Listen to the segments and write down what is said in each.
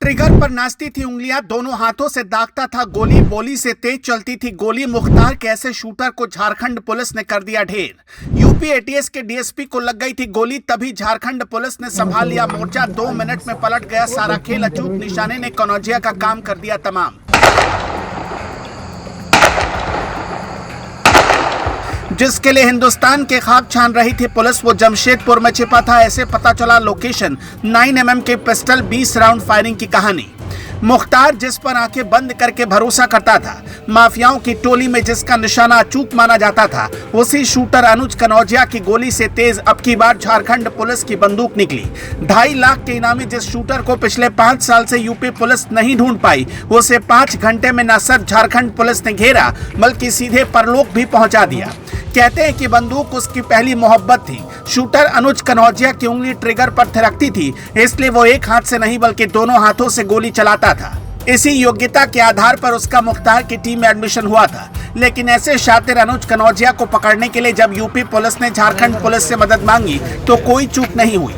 Trigger पर नाचती थी उंगलियां, दोनों हाथों से दागता था गोली, बोली से तेज चलती थी गोली। मुख्तार के ऐसे शूटर को झारखंड पुलिस ने कर दिया ढेर। यूपी एटीएस के डीएसपी को लग गई थी गोली, तभी झारखंड पुलिस ने संभाल लिया मोर्चा। 2 मिनट में पलट गया सारा खेल, अचूक निशाने ने कनौजिया का काम कर दिया तमाम। जिसके लिए हिंदुस्तान के ख्वाब छान रही थी पुलिस, वो जमशेदपुर में छिपा था। ऐसे पता चला लोकेशन, 9mm के पिस्टल, 20 राउंड फायरिंग की कहानी। मुख्तार जिस पर आंखें बंद करके भरोसा करता था, माफियाओं की टोली में जिसका निशाना अचूक माना जाता था, उसी शूटर अनुज कनौजिया की गोली से तेज अब की बार झारखंड पुलिस की बंदूक निकली। 2.5 लाख के इनामी जिस शूटर को पिछले 5 साल से यूपी पुलिस नहीं ढूंढ पाई, उसे 5 घंटे में न सिर्फ झारखंड पुलिस ने घेरा बल्कि सीधे परलोक भी पहुंचा दिया। कहते हैं कि बंदूक उसकी पहली मोहब्बत थी। शूटर अनुज कनौजिया की उंगली ट्रिगर पर थिरकती थी, इसलिए वो एक हाथ से नहीं बल्कि दोनों हाथों से गोली चलाता था। इसी योग्यता के आधार पर उसका मुख्तार की टीम में एडमिशन हुआ था। लेकिन ऐसे शातिर अनुज कनौजिया को पकड़ने के लिए जब यूपी पुलिस ने झारखंड पुलिस से मदद मांगी तो कोई चूक नहीं हुई।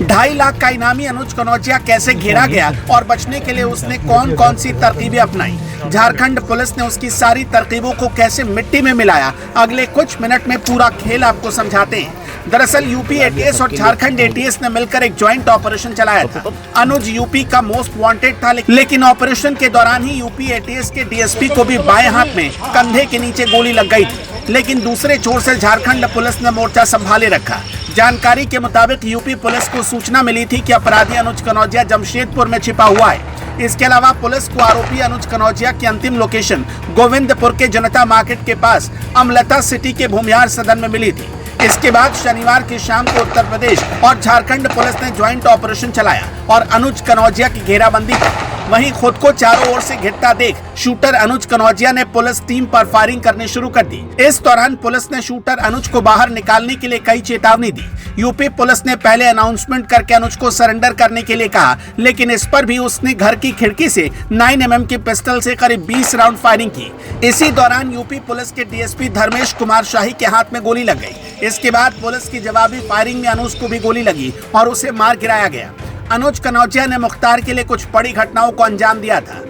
2.5 लाख का इनामी अनुज कनौजिया कैसे घेरा गया और बचने के लिए उसने कौन कौन सी तरकीबें अपनाई, झारखंड पुलिस ने उसकी सारी तरकीबों को कैसे मिट्टी में मिलाया, अगले कुछ मिनट में पूरा खेल आपको समझाते हैं। दरअसल यूपी एटीएस और झारखंड एटीएस ने मिलकर एक ज्वाइंट ऑपरेशन चलाया था। अनुज यूपी का मोस्ट वांटेड था, लेकिन ऑपरेशन के दौरान ही यूपी एटीएस के डीएसपी को भी बाएं हाथ में कंधे के नीचे गोली लग गई थी। लेकिन दूसरे छोर से झारखंड पुलिस ने मोर्चा संभाले रखा। जानकारी के मुताबिक यूपी पुलिस को सूचना मिली थी कि अपराधी अनुज कनौजिया जमशेदपुर में छिपा हुआ है। इसके अलावा पुलिस को आरोपी अनुज कनौजिया की अंतिम लोकेशन गोविंदपुर के जनता मार्केट के पास अमलता सिटी के भूमिहार सदन में मिली थी। इसके बाद शनिवार की शाम को उत्तर प्रदेश और झारखंड पुलिस ने ज्वाइंट ऑपरेशन चलाया और अनुज कनौजिया की घेराबंदी की। वहीं खुद को चारों ओर से घिरता देख शूटर अनुज कनौजिया ने पुलिस टीम पर फायरिंग करनी शुरू कर दी। इस दौरान पुलिस ने शूटर अनुज को बाहर निकालने के लिए कई चेतावनी दी। यूपी पुलिस ने पहले अनाउंसमेंट करके अनुज को सरेंडर करने के लिए कहा, लेकिन इस पर भी उसने घर की खिड़की से 9mm के पिस्टल से करीब 20 राउंड फायरिंग की। इसी दौरान यूपी पुलिस के डीएसपी धर्मेश कुमार शाही के हाथ में गोली लग गई। इसके बाद पुलिस की जवाबी फायरिंग में अनुज को भी गोली लगी और उसे मार गिराया गया। अनुज कनौजिया ने मुख्तार के लिए कुछ बड़ी घटनाओं को अंजाम दिया था,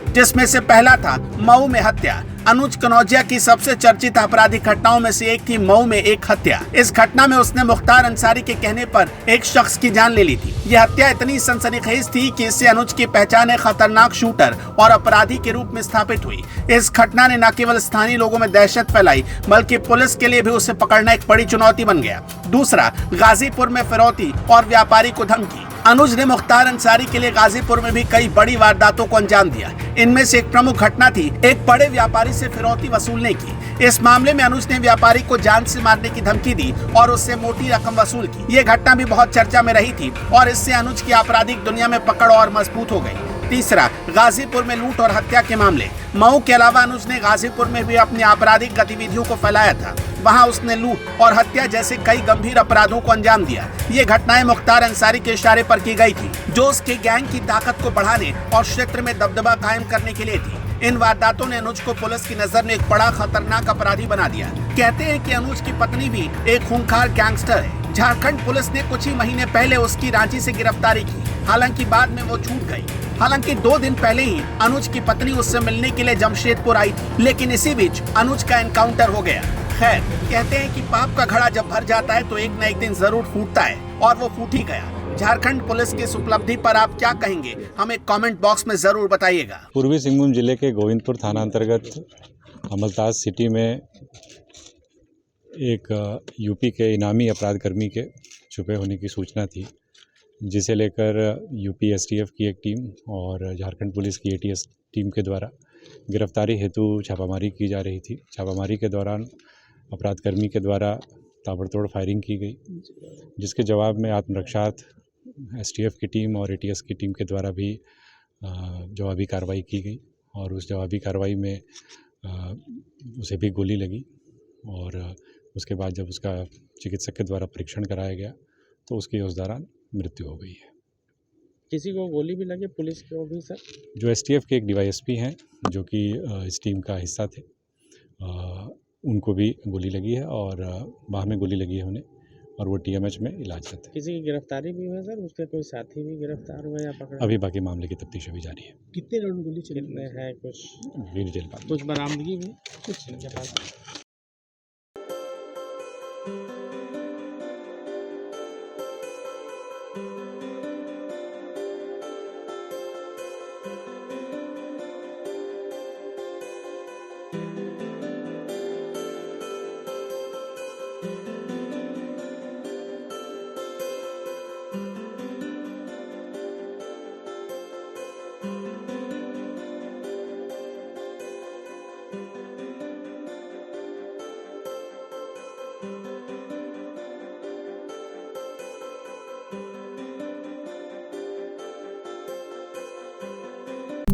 जिसमें से पहला था मऊ में हत्या। अनुज कनौजिया की सबसे चर्चित आपराधिक घटनाओं में से एक थी मऊ में एक हत्या। इस घटना में उसने मुख्तार अंसारी के कहने पर एक शख्स की जान ले ली थी। यह हत्या इतनी सनसनीखेज थी कि इससे अनुज की पहचान एक खतरनाक शूटर और अपराधी के रूप में स्थापित हुई। इस घटना ने न केवल स्थानीय लोगों में दहशत फैलाई बल्कि पुलिस के लिए भी उसे पकड़ना एक बड़ी चुनौती बन गया। दूसरा, गाजीपुर में फिरौती और व्यापारी को धमकी। अनुज ने मुख्तार अंसारी के लिए गाजीपुर में भी कई बड़ी वारदातों को अंजाम दिया। इनमें से एक प्रमुख घटना थी एक बड़े व्यापारी से फिरौती वसूलने की। इस मामले में अनुज ने व्यापारी को जान से मारने की धमकी दी और उससे मोटी रकम वसूल की। ये घटना भी बहुत चर्चा में रही थी और इससे अनुज की आपराधिक दुनिया में पकड़ और मजबूत हो गई। तीसरा, गाजीपुर में लूट और हत्या के मामले। मऊ के अलावा अनुज ने गाजीपुर में भी अपनी आपराधिक गतिविधियों को फैलाया था। वहां उसने लूट और हत्या जैसे कई गंभीर अपराधों को अंजाम दिया। ये घटनाएं मुख्तार अंसारी के इशारे पर की गई थी, जो उसके गैंग की ताकत को बढ़ाने और क्षेत्र में दबदबा कायम करने के लिए थी। इन वारदातों ने अनुज को पुलिस की नजर में एक बड़ा खतरनाक अपराधी बना दिया। कहते हैं कि अनुज की पत्नी भी एक खूंखार गैंगस्टर है। झारखंड पुलिस ने कुछ ही महीने पहले उसकी रांची से गिरफ्तारी की, हालांकि बाद में वो छूट गई। हालांकि 2 दिन पहले ही अनुज की पत्नी उससे मिलने के लिए जमशेदपुर आई थी, लेकिन इसी बीच अनुज का एनकाउंटर हो गया। खैर, कहते हैं कि पाप का घड़ा जब भर जाता है तो एक न एक दिन जरूर फूटता है, और वो फूट ही गया। झारखंड पुलिस की इस उपलब्धि पर आप क्या कहेंगे, हमें कमेंट बॉक्स में जरूर बताइएगा। पूर्वी सिंहभूम जिले के गोविंदपुर थाना अंतर्गत अमलताज सिटी में एक यूपी के इनामी अपराध कर्मी के छुपे होने की सूचना थी, जिसे लेकर यूपी एसटीएफ की एक टीम और झारखंड पुलिस की एटीएस टीम के द्वारा गिरफ्तारी हेतु छापामारी की जा रही थी। छापामारी के दौरान अपराध कर्मी के द्वारा ताबड़तोड़ फायरिंग की गई, जिसके जवाब में आत्मरक्षार्थ एसटीएफ की टीम और एटीएस की टीम के द्वारा भी जवाबी कार्रवाई की गई और उस जवाबी कार्रवाई में उसे भी गोली लगी और उसके बाद जब उसका चिकित्सक के द्वारा परीक्षण कराया गया तो उसकी उस दौरान मृत्यु हो गई है। किसी को गोली भी लगी, पुलिस को भी सर? जो एसटीएफ के एक डीवाईएसपी हैं जो कि इस टीम का हिस्सा थे, उनको भी गोली लगी है और बाह में गोली लगी है उन्हें, और वो TMH में इलाजरत है। किसी की गिरफ्तारी भी हुई है सर? उसके कोई साथी भी गिरफ्तार हुए या पकड़े? अभी बाकी मामले की तफ्तीश अभी जारी है। कितने राउंड गोली चली? कितने हैं कुछ? अभी डिटेल बात कुछ बरामदगी भी कुछ इनके पास?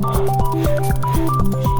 Thank you.